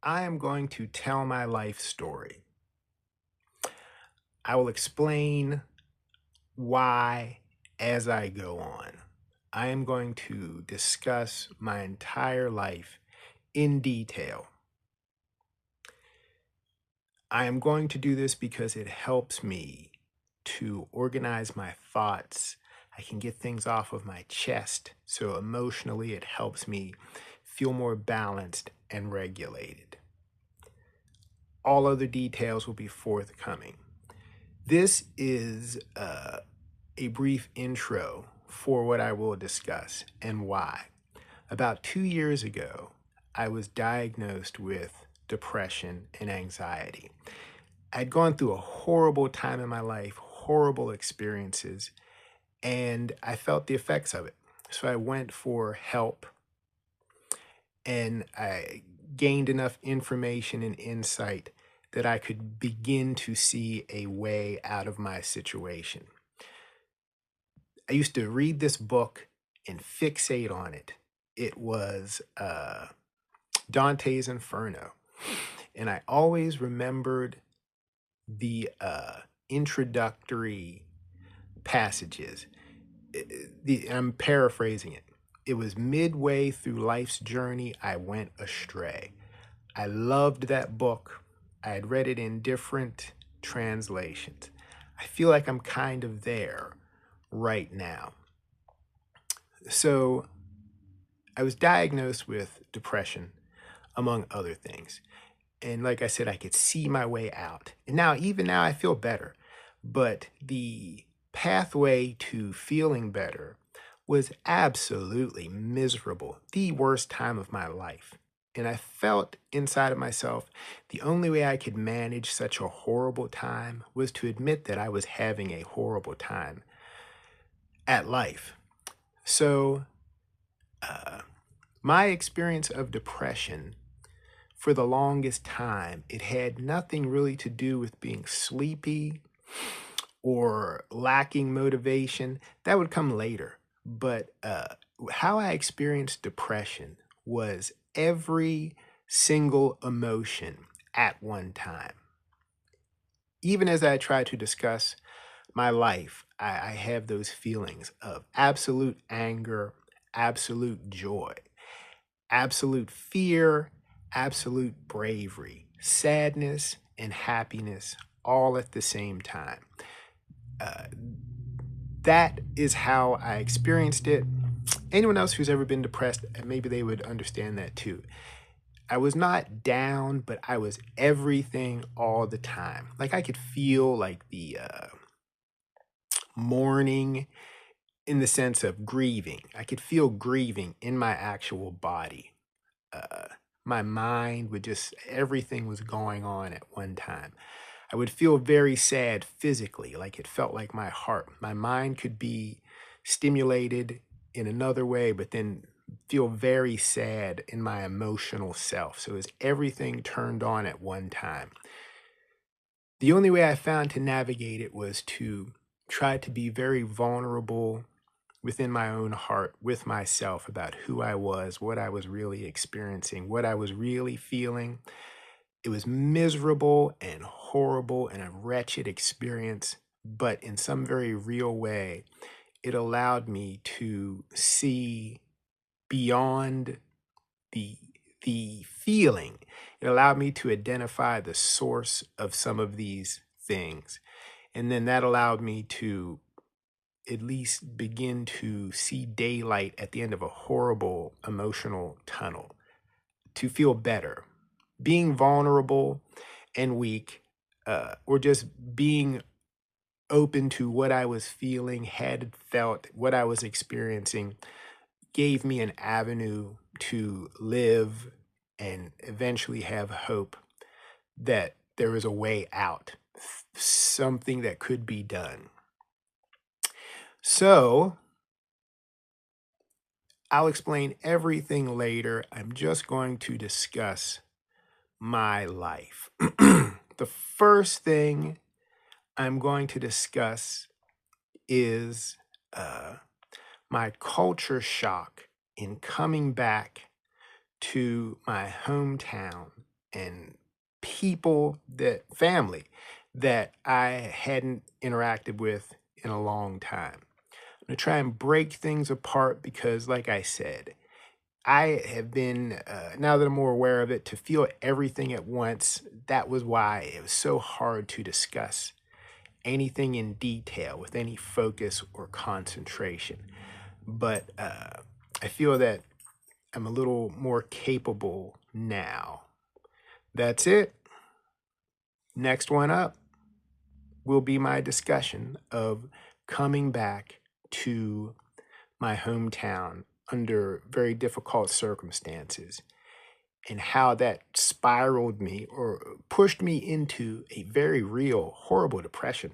I am going to tell my life story. I will explain why as I go on. I am going to discuss my entire life in detail. I am going to do this because it helps me to organize my thoughts. I can get things off of my chest, so emotionally it helps me feel more balanced and regulated. All other details will be forthcoming. This is a brief intro for what I will discuss and why. About 2 years ago, I was diagnosed with depression and anxiety. I'd gone through a horrible time in my life, horrible experiences, and I felt the effects of it. So I went for help and I gained enough information and insight that I could begin to see a way out of my situation. I used to read this book and fixate on it. It was Dante's Inferno. And I always remembered the introductory passages. I'm paraphrasing it. It was midway through life's journey, I went astray. I loved that book. I had read it in different translations. I feel like I'm kind of there right now. So I was diagnosed with depression, among other things. And like I said, I could see my way out. And now, even now, I feel better. But the pathway to feeling better was absolutely miserable, the worst time of my life. And I felt inside of myself the only way I could manage such a horrible time was to admit that I was having a horrible time at life. So, my experience of depression for the longest time, it had nothing really to do with being sleepy or lacking motivation. That would come later. But how I experienced depression was every single emotion at one time. Even as I try to discuss my life, I have those feelings of absolute anger, absolute joy, absolute fear, absolute bravery, sadness, and happiness all at the same time. That is how I experienced it. Anyone else who's ever been depressed, maybe they would understand that too. I was not down, but I was everything all the time. Like I could feel like the mourning in the sense of grieving. I could feel grieving in my actual body. My mind would just, everything was going on at one time. I would feel very sad physically, like it felt like my mind could be stimulated in another way, but then feel very sad in my emotional self. So it was everything turned on at one time. The only way I found to navigate it was to try to be very vulnerable within my own heart with myself about who I was, what I was really experiencing, what I was really feeling. It was miserable and horrible and a wretched experience, but in some very real way, it allowed me to see beyond the the feeling. It allowed me to identify the source of some of these things. And then that allowed me to at least begin to see daylight at the end of a horrible emotional tunnel, to feel better. Being vulnerable and weak, or just being open to what I was feeling, had felt, what I was experiencing, gave me an avenue to live and eventually have hope that there is a way out, something that could be done. So I'll explain everything later. I'm just going to discuss my life. The first thing I'm going to discuss is my culture shock in coming back to my hometown and family that I hadn't interacted with in a long time. I'm going to try and break things apart because, like I said, I have been, now that I'm more aware of it, to feel everything at once. That was why it was so hard to discuss anything in detail with any focus or concentration. But I feel that I'm a little more capable now. That's it. Next one up will be my discussion of coming back to my hometown under very difficult circumstances and how that spiraled me or pushed me into a very real, horrible depression.